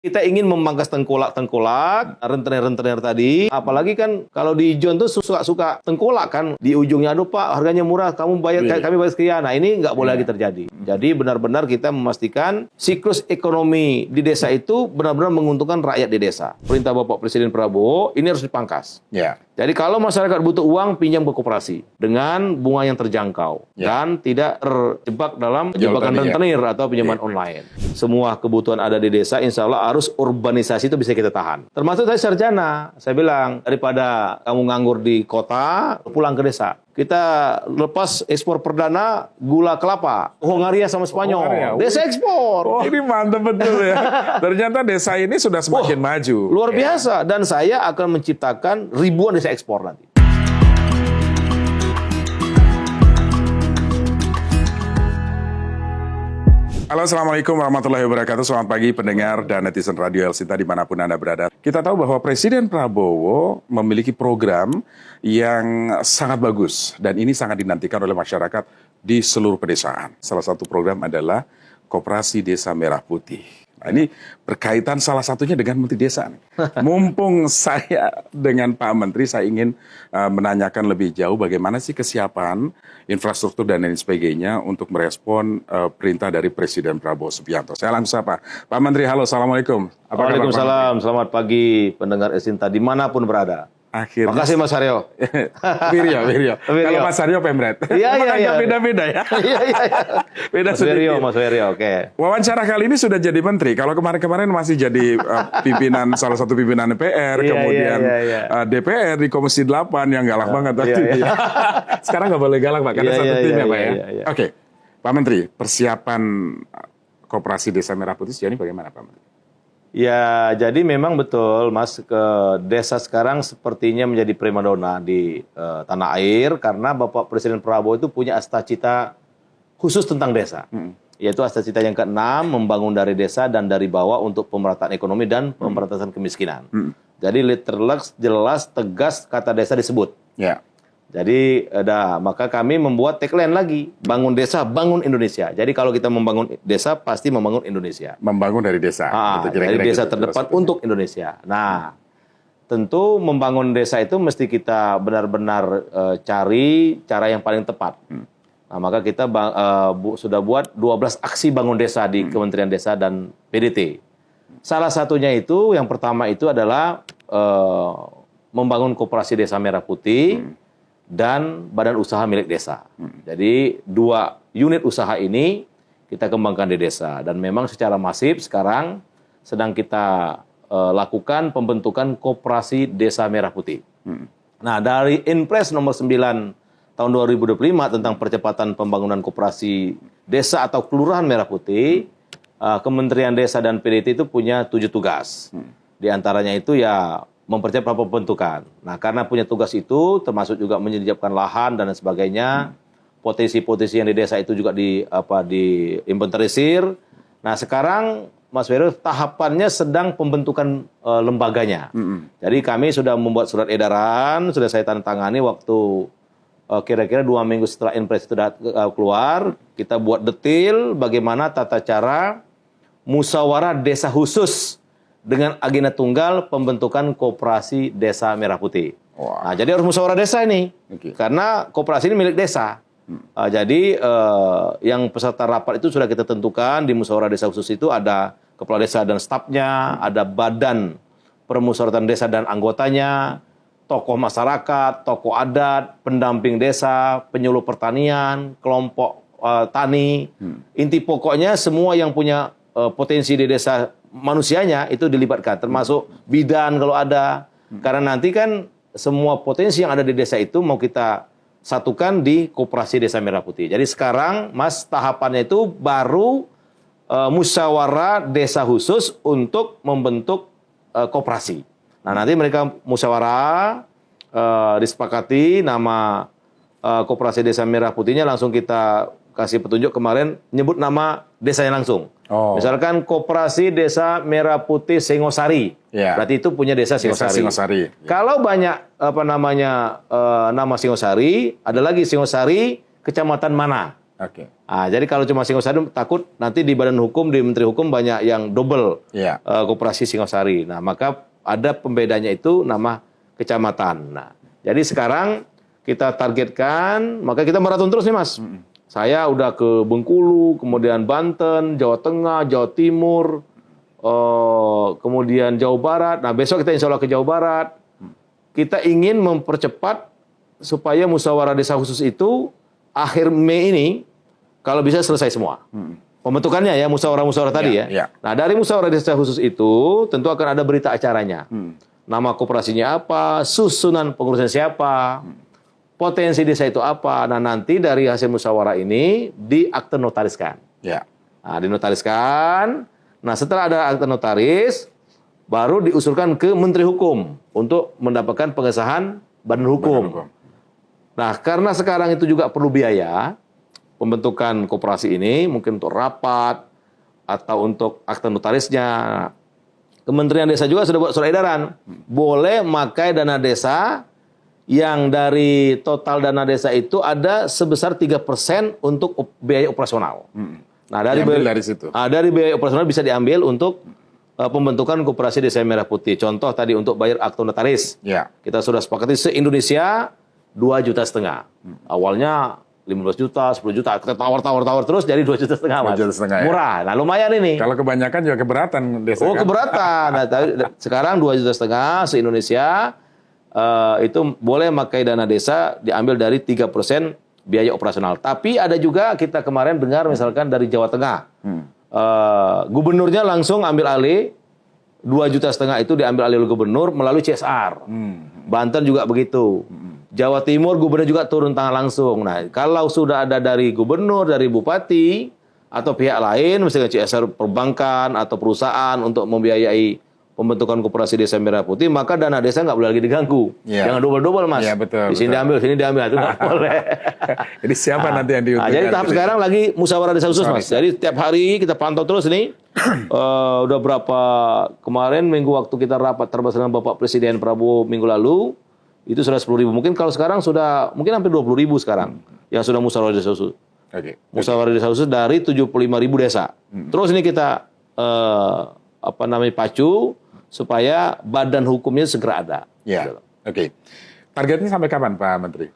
Kita ingin memangkas tengkolak, rentenir-rentenir tadi. Apalagi kan kalau di Ijon tuh suka tengkolak kan. Di ujungnya, aduh Pak, harganya murah, kami bayar sekian. Nah ini nggak boleh lagi terjadi. Jadi benar-benar kita memastikan siklus ekonomi di desa itu benar-benar menguntungkan rakyat di desa. Perintah Bapak Presiden Prabowo, ini harus dipangkas. Ya. Jadi kalau masyarakat butuh uang, pinjam ke koperasi dengan bunga yang terjangkau dan tidak terjebak dalam jebakan rentenir atau pinjaman online. Semua kebutuhan ada di desa, insya Allah arus urbanisasi itu bisa kita tahan. Termasuk saya sarjana, saya bilang daripada kamu nganggur di kota, pulang ke desa. Kita lepas ekspor perdana gula kelapa, Hongaria sama Spanyol. Desa ekspor. Oh, ini mantap betul ya. Ternyata desa ini sudah semakin maju. Luar biasa. Dan saya akan menciptakan ribuan desa ekspor nanti. Halo, Assalamualaikum warahmatullahi wabarakatuh. Selamat pagi pendengar dan netizen Radio El Sinta dimanapun Anda berada. Kita tahu bahwa Presiden Prabowo memiliki program yang sangat bagus. Dan ini sangat dinantikan oleh masyarakat di seluruh pedesaan. Salah satu program adalah Koperasi Desa Merah Putih. Nah, ini berkaitan salah satunya dengan Menteri Desa. Mumpung saya dengan Pak Menteri, saya ingin menanyakan lebih jauh bagaimana sih kesiapan infrastruktur dan lain sebagainya untuk merespon perintah dari Presiden Prabowo Subianto. Saya langsung sapa. Pak Menteri, halo, Assalamualaikum. Waalaikumsalam, selamat pagi pendengar El Sinta dimanapun berada. Akhirnya. Makasih Mas Aryo. Wiryo. Kalau Mas Aryo Pemret. Iya. Beda-beda ya. Iya. Beda Mas Wiryo, oke. Wawancara kali ini sudah jadi menteri. Kalau kemarin-kemarin masih jadi pimpinan, salah satu pimpinan DPR, kemudian DPR di Komisi 8 yang galak banget tadi. Sekarang nggak boleh galak Pak, karena satu tim ya Pak ya. Oke, Pak Menteri, persiapan Koperasi Desa Merah Putih sejauh ini bagaimana Pak Menteri? Ya, jadi memang betul, Mas, ke desa sekarang sepertinya menjadi primadona di tanah air karena Bapak Presiden Prabowo itu punya astacita khusus tentang desa. Yaitu astacita yang ke-6, membangun dari desa dan dari bawah untuk pemerataan ekonomi dan pemberantasan kemiskinan. Jadi literal, jelas, tegas kata desa disebut. Ya. Jadi, maka kami membuat tagline lagi, bangun desa, bangun Indonesia. Jadi kalau kita membangun desa, pasti membangun Indonesia. Membangun dari desa. Dari desa terdepan untuk Indonesia. Nah, tentu membangun desa itu mesti kita benar-benar cari cara yang paling tepat. Nah, maka kita sudah buat 12 aksi bangun desa di Kementerian Desa dan PDT. Salah satunya itu, yang pertama itu adalah membangun Koperasi Desa Merah Putih, dan badan usaha milik desa. Jadi 2 unit usaha ini kita kembangkan di desa. Dan memang secara masif sekarang sedang kita lakukan pembentukan Koperasi Desa Merah Putih. Nah, dari Inpres nomor 9 tahun 2025 tentang percepatan pembangunan koperasi desa atau kelurahan Merah Putih, Kementerian Desa dan PDT itu punya 7 tugas. Di antaranya itu ya mempercepat pembentukan. Nah, karena punya tugas itu, termasuk juga menyiapkan lahan dan sebagainya, potensi-potensi yang di desa itu juga diinventarisir. Nah, sekarang Mas Wiryo, tahapannya sedang pembentukan lembaganya. Jadi kami sudah membuat surat edaran, sudah saya tanda-tangani waktu kira-kira 2 minggu setelah Inpres itu keluar, kita buat detail bagaimana tata cara musyawarah desa khusus dengan agenda tunggal pembentukan Koperasi Desa Merah Putih. Nah, jadi harus musyawarah desa ini, karena koperasi ini milik desa. Jadi yang peserta rapat itu sudah kita tentukan di musyawarah desa khusus itu ada kepala desa dan stafnya, ada badan permusyawaratan desa dan anggotanya, tokoh masyarakat, tokoh adat, pendamping desa, penyuluh pertanian, kelompok tani. Inti pokoknya semua yang punya potensi di desa manusianya itu dilibatkan, termasuk bidan kalau ada. Karena nanti kan semua potensi yang ada di desa itu mau kita satukan di Koperasi Desa Merah Putih. Jadi sekarang, Mas, tahapannya itu baru musyawarah desa khusus untuk membentuk koperasi. Nah, nanti mereka musyawarah, disepakati nama Koperasi Desa Merah Putihnya, langsung kita kasih petunjuk kemarin, nyebut nama desanya langsung. Misalkan Koperasi Desa Merah Putih Singosari. Berarti itu punya desa Singosari. Kalau banyak nama Singosari, ada lagi Singosari, kecamatan mana? Oke. Nah, jadi kalau cuma Singosari takut nanti di Badan Hukum, di Menteri Hukum banyak yang double Iya. Koperasi Singosari. Nah, maka ada pembedanya itu nama kecamatan. Nah, jadi sekarang kita targetkan, maka kita maraton terus nih Mas. Saya udah ke Bengkulu, kemudian Banten, Jawa Tengah, Jawa Timur, kemudian Jawa Barat. Nah, besok kita insya Allah ke Jawa Barat. Kita ingin mempercepat supaya musyawarah desa khusus itu akhir Mei ini kalau bisa selesai semua. Pembentukannya ya, musyawarah-musyawarah tadi ya. Ya. Nah, dari musyawarah desa khusus itu tentu akan ada berita acaranya. Nama koperasinya apa, susunan pengurusnya siapa, potensi desa itu apa. Nah, nanti dari hasil musyawarah ini diakte notariskan. Ya. Nah, dinotariskan. Nah, setelah ada akte notaris, baru diusulkan ke Menteri Hukum untuk mendapatkan pengesahan Badan Hukum. Nah, karena sekarang itu juga perlu biaya, pembentukan koperasi ini, mungkin untuk rapat, atau untuk akte notarisnya. Kementerian Desa juga sudah buat surat edaran. Boleh makai dana desa yang dari total dana desa itu ada sebesar 3% untuk biaya operasional. Nah, dari situ. dari biaya operasional bisa diambil untuk pembentukan koperasi Desa Merah Putih. Contoh tadi untuk bayar akte notaris. Ya. Kita sudah sepakati se-Indonesia 2,5 juta. Awalnya 15 juta, 10 juta, kita tawar terus jadi 2,5 juta, Mas. 2,5 juta ya. Murah. Nah, lumayan ini. Kalau kebanyakan juga keberatan desa. Oh, kan? keberatan. Nah, sekarang 2,5 juta se-Indonesia itu boleh pakai dana desa diambil dari 3% biaya operasional. Tapi ada juga kita kemarin dengar misalkan dari Jawa Tengah. Gubernurnya langsung ambil alih 2,5 juta itu diambil alih oleh gubernur melalui CSR. Banten juga begitu. Jawa Timur gubernur juga turun tangan langsung. Nah, kalau sudah ada dari gubernur, dari bupati atau pihak lain, misalnya CSR perbankan atau perusahaan untuk membiayai pembentukan koperasi Desa Merah Putih, maka dana desa nggak boleh lagi diganggu. Ya. Jangan double-double, Mas. Ya, betul, di sini diambil, sini diambil, itu nggak boleh. Jadi siapa nanti yang diuntungkan? Jadi tahap sekarang lagi musyawarah desa khusus, Mas. Jadi tiap hari kita pantau terus nih. Udah berapa kemarin minggu waktu kita rapat terbatas dengan Bapak Presiden Prabowo minggu lalu, itu sudah 10.000. Mungkin kalau sekarang sudah, mungkin hampir 20.000 sekarang yang sudah musyawarah desa khusus. Musyawarah desa khusus dari 75.000 desa. Terus ini kita pacu supaya badan hukumnya segera ada. Ya. Oke. Targetnya sampai kapan, Pak Menteri?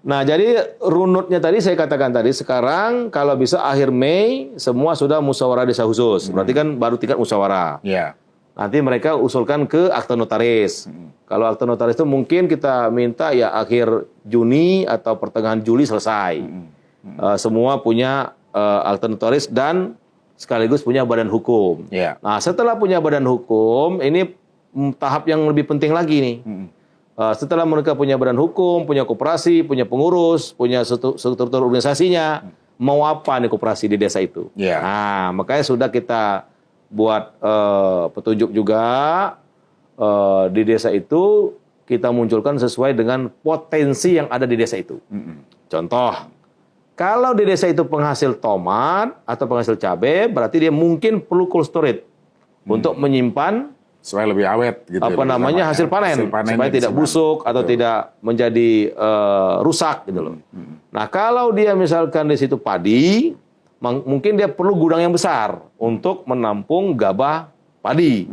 Nah, jadi runutnya tadi saya katakan tadi, sekarang kalau bisa akhir Mei semua sudah musyawarah desa khusus. Berarti kan baru tingkat musyawarah. Ya. Nanti mereka usulkan ke akte notaris. Kalau akte notaris itu mungkin kita minta ya akhir Juni atau pertengahan Juli selesai. Semua punya akte notaris dan sekaligus punya badan hukum. Ya. Nah, setelah punya badan hukum, ini tahap yang lebih penting lagi nih. Setelah mereka punya badan hukum, punya koperasi, punya pengurus, punya struktur organisasinya, mau apa nih koperasi di desa itu? Ya. Nah, makanya sudah kita buat petunjuk juga di desa itu kita munculkan sesuai dengan potensi yang ada di desa itu. Contoh, kalau di desa itu penghasil tomat atau penghasil cabai, berarti dia mungkin perlu cold storage untuk menyimpan supaya lebih awet gitu. hasil panen supaya tidak busuk atau tidak menjadi rusak gitu loh. Nah, kalau dia misalkan di situ padi, mungkin dia perlu gudang yang besar untuk menampung gabah padi.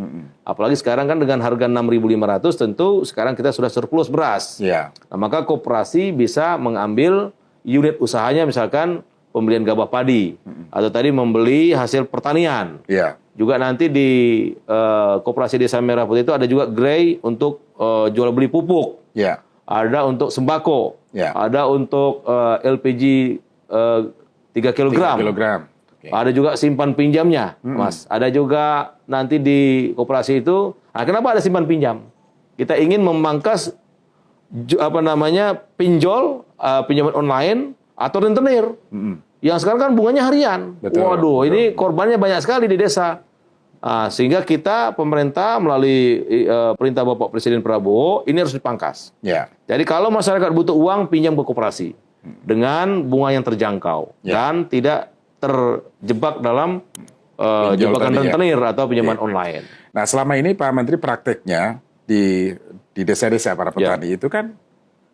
Apalagi sekarang kan dengan harga 6.500 tentu sekarang kita sudah surplus beras. Ya. Nah, maka koperasi bisa mengambil unit usahanya misalkan pembelian gabah padi atau tadi membeli hasil pertanian. Ya. Juga nanti di Koperasi Desa Merah Putih itu ada juga gerai untuk jual beli pupuk. Ya. Ada untuk sembako. Ya. Ada untuk LPG 3 kilogram. 3 kilogram. Okay. Ada juga simpan pinjamnya, Mas. Ada juga nanti di koperasi itu. Nah, kenapa ada simpan pinjam? Kita ingin memangkas pinjol, pinjaman online atau rentenir. Yang sekarang kan bunganya harian. Betul, Waduh, ini korbannya banyak sekali di desa. Sehingga kita pemerintah melalui perintah Bapak Presiden Prabowo ini harus dipangkas. Ya. Jadi kalau masyarakat butuh uang pinjam ke koperasi dengan bunga yang terjangkau dan tidak terjebak dalam jebakan rentenir atau pinjaman online. Nah, selama ini Pak Menteri prakteknya di desa-desa para petani itu kan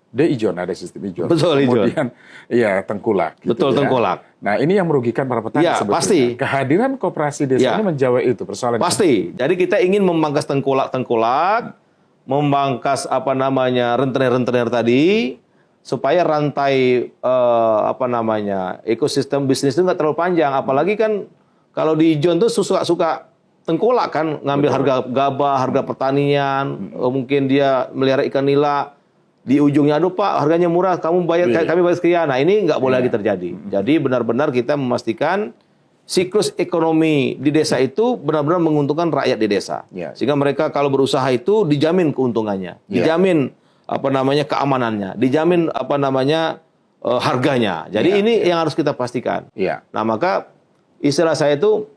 D-ijon, ada sistem ijon. Betul, ijon. Kemudian, ya tengkulak. Gitu Betul, tengkulak. Nah, ini yang merugikan para petani Ya, sebetulnya. pasti. Kehadiran koperasi desa ini menjawab itu persoalan. Pasti. Jadi kita ingin memangkas tengkulak, memangkas rentenir-rentenir tadi, supaya rantai ekosistem bisnis itu nggak terlalu panjang. Apalagi kan kalau di ijon tuh suka tengkulak kan, ngambil harga gabah, harga pertanian, mungkin dia melihara ikan nila. Di ujungnya, aduh Pak, harganya murah, kami bayar sekian. Nah, ini nggak boleh lagi terjadi. Jadi benar-benar kita memastikan siklus ekonomi di desa itu benar-benar menguntungkan rakyat di desa. Sehingga mereka kalau berusaha itu dijamin keuntungannya, dijamin keamanannya, dijamin harganya. Jadi ini yang harus kita pastikan. Nah, maka istilah saya itu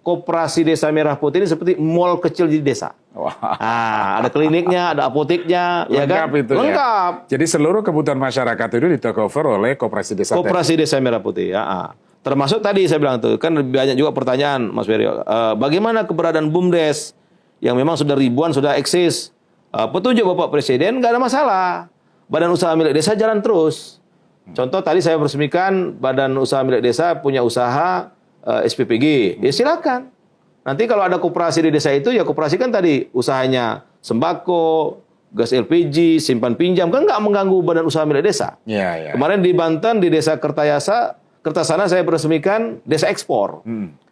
koperasi Desa Merah Putih ini seperti mall kecil di desa. Nah, ada kliniknya, ada apoteknya, lengkap itu lengkap. Ya. Jadi seluruh kebutuhan masyarakat itu di-cover oleh koperasi desa. Koperasi Desa Merah Putih. Termasuk tadi saya bilang tuh, kan banyak juga pertanyaan Mas Ferry. Bagaimana keberadaan BUMDes yang memang sudah ribuan, sudah eksis? Petunjuk Bapak Presiden nggak ada masalah. Badan usaha milik desa jalan terus. Contoh tadi saya resmikan badan usaha milik desa punya usaha SPPG. Ya silakan. Nanti kalau ada koperasi di desa itu, ya koperasi kan tadi usahanya sembako, gas LPG, simpan pinjam, kan nggak mengganggu badan usaha milik desa. Kemarin di Banten, di desa Kertasana saya meresmikan desa ekspor.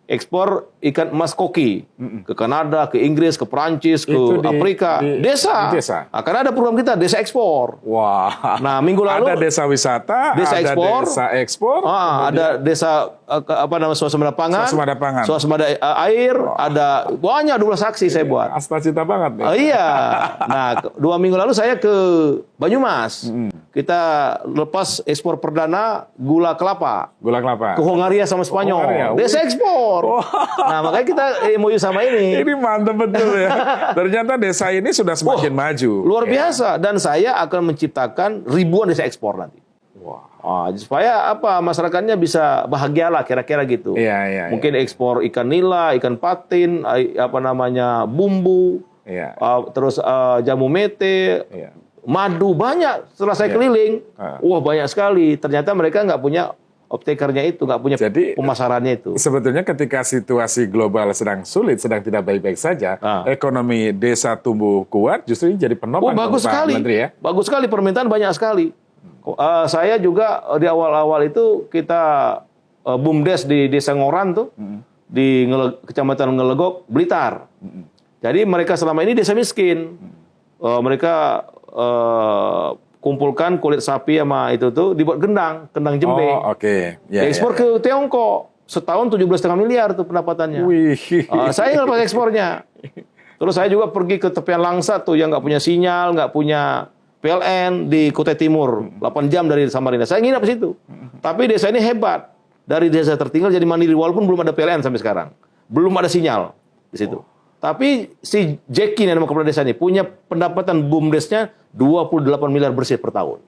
Ekspor ikan emas koki ke Kanada, ke Inggris, ke Perancis, ke Afrika. Desa. Nah, karena ada program kita desa ekspor. Wah. Nah, minggu lalu ada desa wisata, desa ada ekspor, desa ekspor, ada desa swasembada pangan, swasembada air, ada banyak 12 saksi saya buat. Astagfirullah banget nih. Iya. Nah, 2 minggu lalu saya ke Banyumas. Kita lepas ekspor perdana gula kelapa. Ke Hongaria sama Spanyol. Desa ekspor. Nah, makanya kita MOU sama ini. Ini mantap betul ya. Ternyata desa ini sudah semakin maju. Luar biasa. Dan saya akan menciptakan ribuan desa ekspor nanti. Supaya masyarakatnya bisa bahagialah kira-kira gitu. Mungkin ekspor ikan nila, ikan patin, bumbu, terus jamu mete, madu, banyak. Setelah saya keliling, banyak sekali. Ternyata mereka nggak punya optakernya itu, nggak punya pemasarannya itu. Sebetulnya ketika situasi global sedang sulit, sedang tidak baik-baik saja, ekonomi desa tumbuh kuat, justru ini jadi penopang. Bagus sekali, Menteri, ya? Bagus sekali, permintaan banyak sekali. Saya juga di awal-awal itu kita BUMDes di Desa Ngoran tuh, di Kecamatan Ngelegok, Blitar. Jadi mereka selama ini desa miskin. Mereka kumpulkan kulit sapi sama itu tuh dibuat kendang jembe. Ekspor ke Tiongkok. Setahun 17,5 miliar tuh pendapatannya. Saya ngelepas ekspornya. Terus saya juga pergi ke tepian Langsa tuh yang nggak punya sinyal, nggak punya PLN di Kutai Timur, 8 jam dari Samarinda. Saya nginap di situ. Tapi desa ini hebat. Dari desa tertinggal jadi mandiri walaupun belum ada PLN sampai sekarang. Belum ada sinyal di situ. Tapi si Jackie nama kepala desa ini punya pendapatan BUMDesnya 28 miliar bersih per tahun.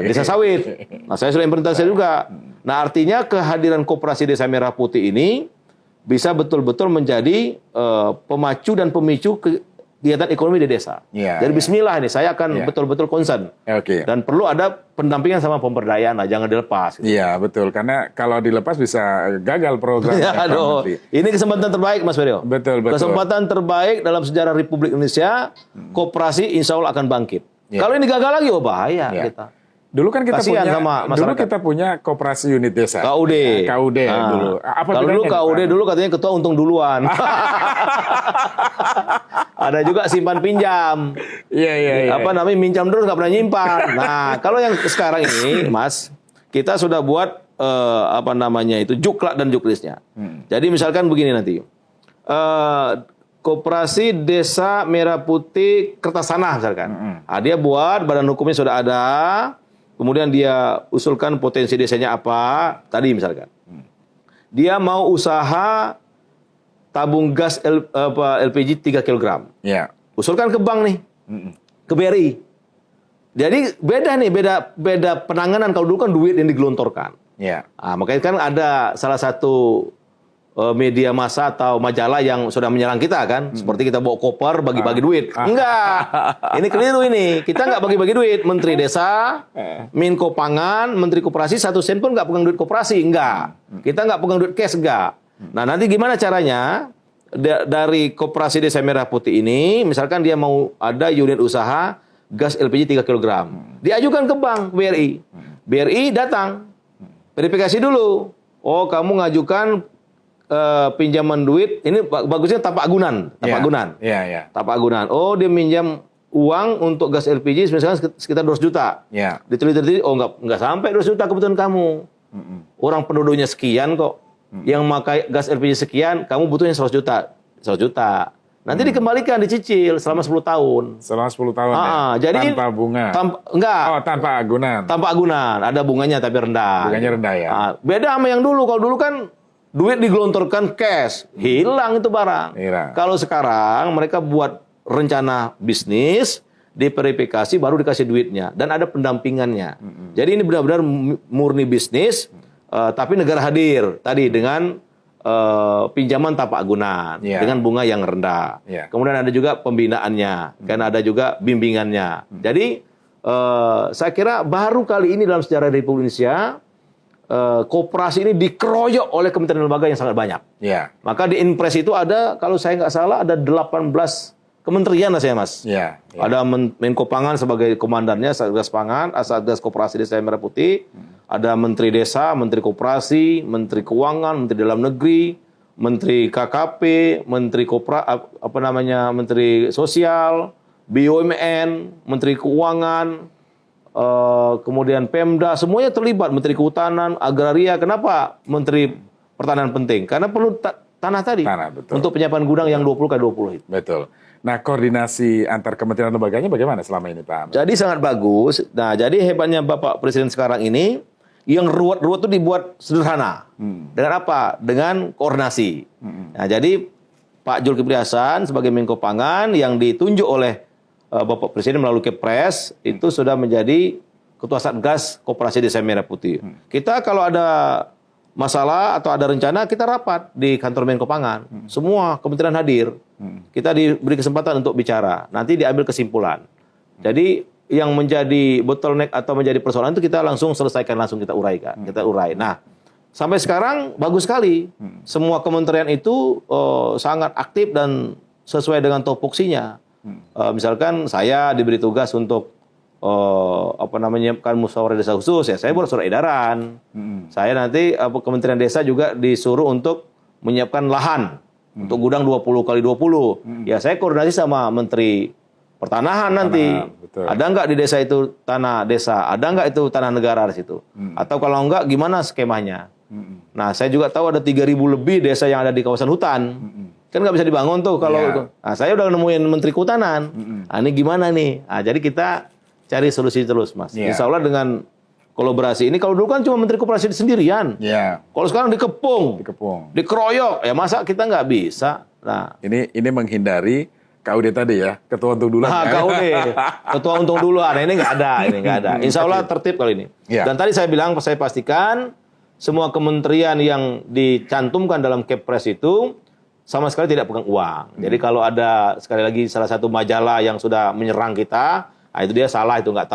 Desa sawit. Nah, saya sudah implementasi juga. Nah, artinya kehadiran koperasi Desa Merah Putih ini bisa betul-betul menjadi pemacu dan pemicu kegiatan ekonomi di desa. Jadi bismillah ini saya akan betul-betul concern. Dan perlu ada pendampingan sama pemberdayaan lah, jangan dilepas. Iya, betul. Karena kalau dilepas bisa gagal program. Ini kesempatan terbaik Mas Ferry. Betul. Kesempatan terbaik dalam sejarah Republik Indonesia, koperasi insya Allah akan bangkit. Kalau ini gagal lagi, bahaya kita. Dulu kan kita punya koperasi unit desa. KUD. Dulu. Kalau dulu KUD dulu katanya ketua untung duluan. Ada juga simpan pinjam. Minjam terus nggak pernah nyimpan. Nah, kalau yang sekarang ini, Mas, kita sudah buat juklak dan juklisnya. Jadi misalkan begini nanti. Koperasi Desa Merah Putih Kertasana misalkan. Dia buat, badan hukumnya sudah ada. Kemudian dia usulkan potensi desanya apa, tadi misalkan. Dia mau usaha tabung gas LPG 3 kg. Usulkan ke bank nih, ke BRI. Jadi beda penanganan. Kalau dulu kan duit yang digelontorkan. Makanya kan ada salah satu media massa atau majalah yang sudah menyerang kita kan. Seperti kita bawa koper bagi-bagi duit. Enggak. Ini keliru ini. Kita nggak bagi-bagi duit. Menteri Desa, Menko Pangan, Menteri Koperasi 1 sen pun nggak pegang duit koperasi. Enggak. Kita nggak pegang duit cash. Enggak. Nah nanti gimana caranya? Dari Koperasi Desa Merah Putih ini, misalkan dia mau ada unit usaha gas LPG 3 kg. Diajukan ke bank BRI. BRI datang. Verifikasi dulu. Oh kamu ngajukan pinjaman duit, ini bagusnya tapak agunan. Tapak agunan. Oh, dia minjam uang untuk gas LPG misalkan sekitar 200 juta. Diteliti, oh nggak sampai 200 juta kebutuhan kamu. Orang penduduknya sekian kok. Yang makai gas LPG sekian, kamu butuhnya 100 juta. 100 juta. Nanti dikembalikan, dicicil selama 10 tahun. Selama 10 tahun ya? Jadi, tanpa bunga? Enggak. Oh, tanpa agunan? Tanpa agunan. Ada bunganya tapi rendah. Bunganya rendah ya? Beda sama yang dulu. Kalau dulu kan duit digelontorkan cash, hilang itu barang. Kalau sekarang mereka buat rencana bisnis, diverifikasi baru dikasih duitnya dan ada pendampingannya. Jadi ini benar-benar murni bisnis, tapi negara hadir tadi dengan pinjaman tapak agunan dengan bunga yang rendah. Kemudian ada juga pembinaannya, kan ada juga bimbingannya. Jadi saya kira baru kali ini dalam sejarah Republik Indonesia koperasi ini dikeroyok oleh kementerian lembaga yang sangat banyak. Maka di Inpres itu ada, kalau saya nggak salah, ada 18 kementerian lah saya mas. Ada Menko Pangan sebagai komandannya, Satgas Pangan, Satgas Koperasi Desa Merah Putih. Ada Menteri Desa, Menteri Koperasi, Menteri Keuangan, Menteri Dalam Negeri, Menteri KKP, Menteri Menteri Sosial, BUMN, Menteri Keuangan. Kemudian Pemda, semuanya terlibat. Menteri Kehutanan, Agraria. Kenapa Menteri Pertanian penting? Karena perlu tanah tadi. Untuk penyiapan gudang yang 20x20 itu. Betul. Nah, koordinasi antar kementerian lembaganya bagaimana selama ini, Pak Ahmad? Jadi sangat bagus. Nah, jadi hebatnya Bapak Presiden sekarang ini, yang ruwet-ruwet itu dibuat sederhana. Dengan apa? Dengan koordinasi. Nah, jadi Pak Zulkifli Hasan sebagai Menko Pangan yang ditunjuk oleh Bapak Presiden melalui Kepres itu sudah menjadi Ketua Satgas Koperasi Desa Merah Putih. Kita kalau ada masalah atau ada rencana, kita rapat di kantor Menko Pangan. Semua kementerian hadir. Kita diberi kesempatan untuk bicara. Nanti diambil kesimpulan. Jadi yang menjadi bottleneck atau menjadi persoalan itu kita langsung selesaikan, langsung kita uraikan. Kita urai. Nah, sampai sekarang bagus sekali. Semua kementerian itu sangat aktif dan sesuai dengan topoksinya. Misalkan saya diberi tugas untuk menyiapkan musyawarah desa khusus, ya saya buat surat edaran. Saya nanti Kementerian Desa juga disuruh untuk menyiapkan lahan untuk gudang 20x20. Ya saya koordinasi sama Menteri Pertanahan nanti. Ada nggak di desa itu tanah desa? Ada nggak itu tanah negara di situ? Atau kalau nggak, gimana skemanya? Nah, saya juga tahu ada 3.000 lebih desa yang ada di kawasan hutan. Kan nggak bisa dibangun tuh kalau itu. Nah, saya udah nemuin Menteri Kehutanan. Nah, ini gimana nih? Nah, jadi kita cari solusi terus, Mas. Insya Allah dengan kolaborasi ini, kalau dulu kan cuma Menteri Koperasi sendirian. Kalau sekarang dikepung, dikeroyok, ya masa kita nggak bisa? Nah, ini menghindari KUD tadi ya, ketua untung duluan. Nah, KUD, ketua untung duluan. Ini nggak ada. Insya Allah tertib kali ini. Dan tadi saya bilang, saya pastikan semua kementerian yang dicantumkan dalam Kepres itu sama sekali tidak pegang uang. Jadi kalau ada sekali lagi salah satu majalah yang sudah menyerang kita, nah itu dia salah, itu nggak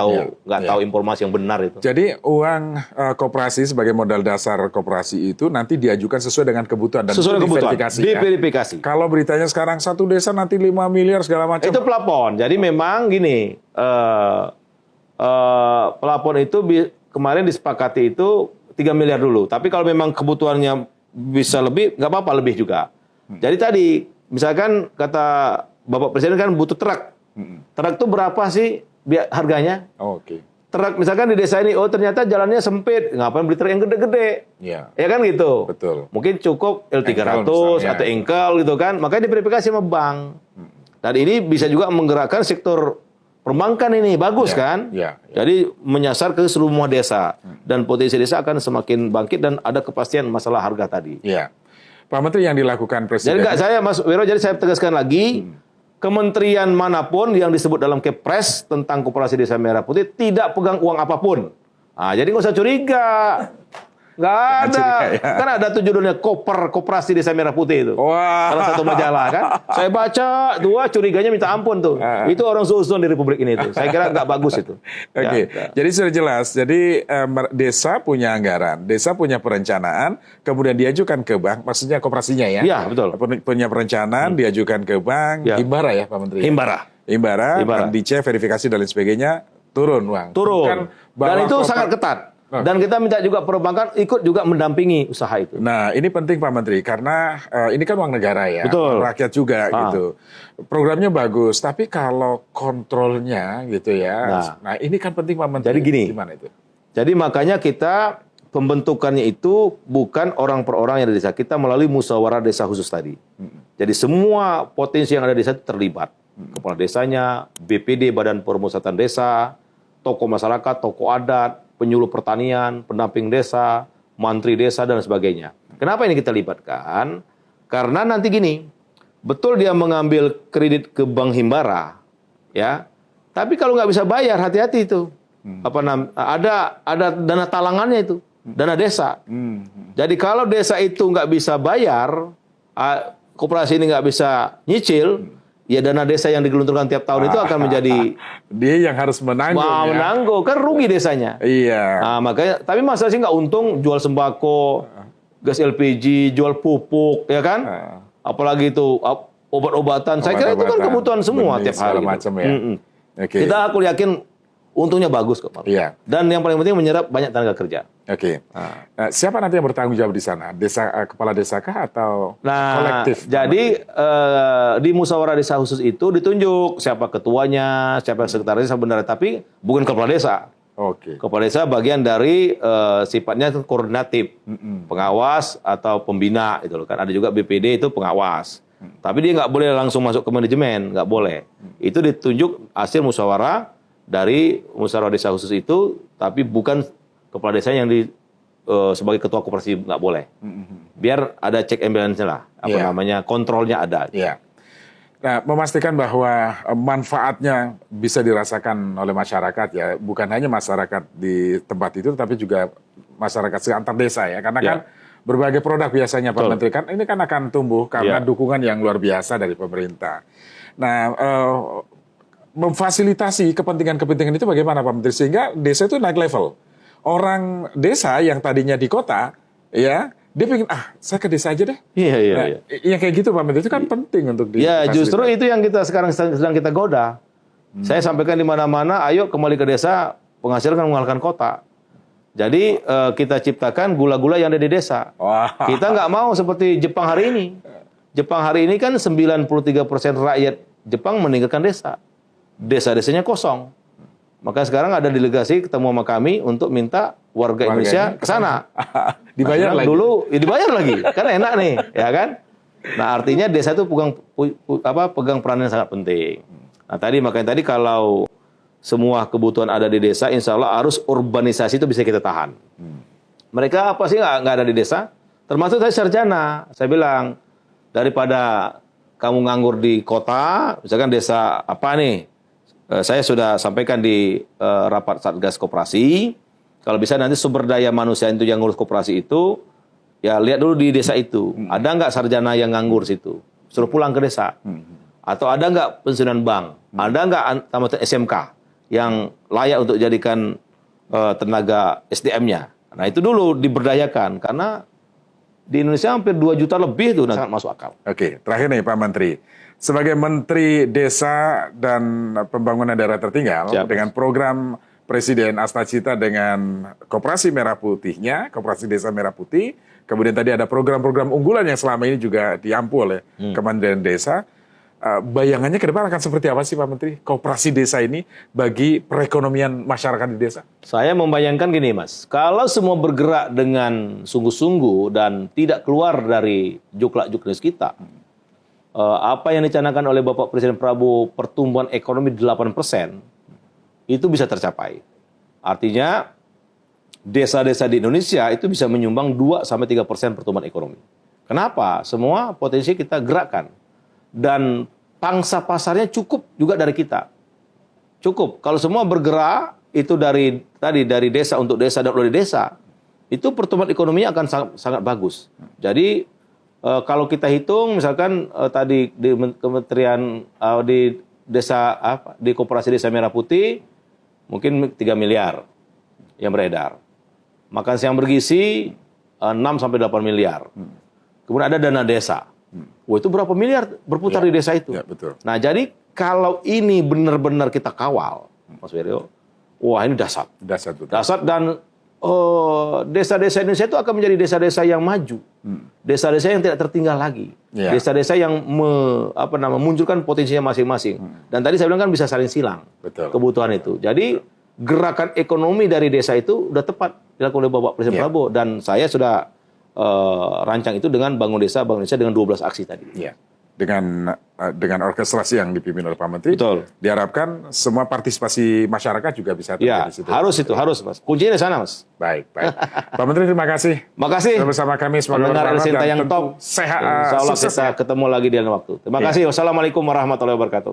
tahu informasi yang benar itu. Jadi uang koperasi sebagai modal dasar koperasi itu nanti diajukan sesuai dengan kebutuhan dan sesuai kebutuhan, diverifikasi. Kalau beritanya sekarang satu desa nanti 5 miliar segala macam. Itu plafon. Jadi memang gini, plafon itu kemarin disepakati itu 3 miliar dulu. Tapi kalau memang kebutuhannya bisa lebih, nggak apa-apa lebih juga. Jadi tadi, misalkan kata Bapak Presiden kan butuh truk. Truk itu berapa sih harganya? Truk misalkan di desa ini, oh ternyata jalannya sempit, ngapain beli truk yang gede-gede? Ya kan gitu. Mungkin cukup L300 atau engkel gitu kan, makanya diverifikasi sama bank. Dan ini bisa juga menggerakkan sektor perbankan ini, bagus kan? Jadi menyasar ke seluruh desa. Dan potensi desa akan semakin bangkit dan ada kepastian masalah harga tadi. Pak Menteri, yang dilakukan Presiden. Jadi saya Mas Wiro, jadi saya tegaskan lagi, kementerian manapun yang disebut dalam Kepres tentang Koperasi Desa Merah Putih tidak pegang uang apapun. Nah, jadi nggak usah curiga. Nggak Jangan ada. curiga, ya. Kan ada tuh judulnya Koperasi Desa Merah Putih itu. Wah. Salah satu majalah kan. Saya baca, curiganya minta ampun tuh. Itu orang susun di Republik ini tuh. Saya kira nggak bagus itu. Oke, Ya. jadi sudah jelas. Jadi desa punya anggaran, desa punya perencanaan, kemudian diajukan ke bank, maksudnya koperasinya ya? Iya, betul. Punya perencanaan, diajukan ke bank, Ya. Himbara ya Pak Menteri? Himbara. Himbara, Himbara. dicek, verifikasi dan lain sebagainya, turun uang. Turun. Bukan bahwa Dan itu koper- sangat ketat. Dan kita minta juga perbankan ikut juga mendampingi usaha itu. Nah, ini penting Pak Menteri karena ini kan uang negara ya, Betul. uang rakyat juga gitu. Programnya bagus, tapi kalau kontrolnya gitu ya. Nah, ini kan penting Pak Menteri. Jadi gini. Gimana itu? Jadi makanya kita pembentukannya itu bukan orang per orang yang ada di desa, kita melalui musyawarah desa khusus tadi. Jadi semua potensi yang ada di desa itu terlibat. Kepala desanya, BPD Badan Pemusatan Desa, tokoh masyarakat, tokoh adat, penyuluh pertanian, pendamping desa, mantri desa dan sebagainya. Kenapa ini kita libatkan? Karena nanti gini, betul dia mengambil kredit ke Bank Himbara, ya. Tapi kalau nggak bisa bayar, hati-hati itu. Ada dana talangannya itu, dana desa. Jadi kalau desa itu nggak bisa bayar, koperasi ini nggak bisa nyicil, ya dana desa yang digelontorkan tiap tahun itu akan menjadi Dia yang harus menanggung ya. menanggung, kan rugi desanya. Iya. Nah, makanya, tapi masa sih nggak untung jual sembako, gas LPG, jual pupuk, ya kan? Apalagi itu obat-obatan. Saya kira itu kan Obat-obatan, kebutuhan semua benih, tiap hari. segala gitu. macam ya. Oke. Aku yakin untungnya bagus kok, Pak. Iya. Dan yang paling penting menyerap banyak tenaga kerja. Oke. Nah, siapa nanti yang bertanggung jawab di sana? Kepala desa kah atau Nah, kolektif? jadi di musyawarah desa khusus itu ditunjuk siapa ketuanya, siapa sekretaris sebenarnya, tapi bukan kepala desa. Oke. Kepala desa bagian dari sifatnya koordinatif, pengawas atau pembina itu loh kan. Ada juga BPD itu pengawas. Tapi dia nggak boleh langsung masuk ke manajemen, nggak boleh. Itu ditunjuk hasil musyawarah dari musyawarah desa khusus itu, tapi bukan kepala desa yang sebagai ketua koperasi nggak boleh. Biar ada check and balance lah, kontrolnya ada. Iya. Nah, memastikan bahwa manfaatnya bisa dirasakan oleh masyarakat ya, bukan hanya masyarakat di tempat itu, tapi juga masyarakat seantar desa ya, karena kan berbagai produk biasanya Pak Menteri kan ini kan akan tumbuh karena dukungan yang luar biasa dari pemerintah. Nah, memfasilitasi kepentingan-kepentingan itu bagaimana Pak Menteri sehingga desa itu naik level. Orang desa yang tadinya di kota, ya dia pengen saya ke desa aja deh. Iya. Yang kayak gitu Pak Menteri itu kan penting untuk Ya justru itu yang kita sekarang sedang kita goda. Saya sampaikan di mana-mana, ayo kembali ke desa, penghasilan kan mengalahkan kota. Jadi kita ciptakan gula-gula yang ada di desa. Wah. Kita nggak mau seperti Jepang hari ini. Jepang hari ini kan 93% rakyat Jepang meninggalkan desa. Desa-desanya kosong. Maka sekarang ada delegasi ketemu sama kami untuk minta warga Indonesia ke sana. Dibayar lagi. Dulu dibayar lagi. Kan enak nih, ya kan? Nah, artinya desa itu pegang peran yang sangat penting. Nah, makanya tadi kalau semua kebutuhan ada di desa, insya Allah arus urbanisasi itu bisa kita tahan. Mereka apa sih nggak ada di desa? Termasuk saya sarjana. Saya bilang, daripada kamu nganggur di kota, misalkan desa apa nih, saya sudah sampaikan di rapat Satgas Koperasi, kalau bisa nanti sumber daya manusia itu yang ngurus koperasi itu, ya lihat dulu di desa itu, ada nggak sarjana yang nganggur situ, suruh pulang ke desa. Atau ada nggak pensiunan bank, ada nggak tamat SMK yang layak untuk jadikan tenaga SDM-nya. Nah itu dulu diberdayakan, karena di Indonesia hampir 2 juta lebih itu sangat masuk akal. Oke, terakhir nih Pak Menteri. Sebagai Menteri Desa dan Pembangunan Daerah Tertinggal, dengan program Presiden Astacita dengan Koperasi Merah Putihnya, Koperasi Desa Merah Putih, kemudian tadi ada program-program unggulan yang selama ini juga diampu oleh Kementerian Desa. Bayangannya ke depan akan seperti apa sih Pak Menteri? Koperasi desa ini bagi perekonomian masyarakat di desa? Saya membayangkan gini Mas, kalau semua bergerak dengan sungguh-sungguh dan tidak keluar dari juklak-juknis kita, apa yang dicanangkan oleh Bapak Presiden Prabowo pertumbuhan ekonomi 8%, itu bisa tercapai. Artinya desa-desa di Indonesia itu bisa menyumbang 2-3% pertumbuhan ekonomi. Kenapa? Semua potensi kita gerakkan. Dan pangsa pasarnya cukup juga dari kita. Cukup. Kalau semua bergerak itu dari desa untuk desa dan oleh desa, itu pertumbuhan ekonominya akan sangat bagus. Jadi kalau kita hitung misalkan tadi di Kementerian di desa di Koperasi Desa Merah Putih mungkin 3 miliar yang beredar. Makan siang bergizi 6 sampai 8 miliar. Kemudian ada dana desa. Wah, itu berapa miliar berputar di desa itu. Ya, betul. Nah, jadi kalau ini benar-benar kita kawal, Mas Wiryo, wah ini dahsyat. Dahsyat betul. Dahsyat dan desa-desa Indonesia itu akan menjadi desa-desa yang maju. Desa-desa yang tidak tertinggal lagi. Ya. Desa-desa yang memunculkan potensinya masing-masing. Dan tadi saya bilang kan bisa saling silang Betul. kebutuhan itu. Jadi gerakan ekonomi dari desa itu udah tepat dilakukan oleh Bapak Presiden Prabowo. Dan saya sudah rancang itu dengan Bangun Desa Bank Indonesia dengan 12 aksi tadi. Ya. Dengan orkestrasi yang dipimpin oleh Pak Menteri, Betul. diharapkan semua partisipasi masyarakat juga bisa Ya, terjadi di situ. harus Mas. Kuncinya di sana, Mas. Baik. Pak Menteri, terima kasih. Makasih. Sudah bersama kami, semoga Pendengar bermanfaat Elsinta dan yang tentu top. sehat. Insya Allah sukses kita ya. ketemu lagi di lain waktu. Terima kasih. Wassalamualaikum warahmatullahi wabarakatuh.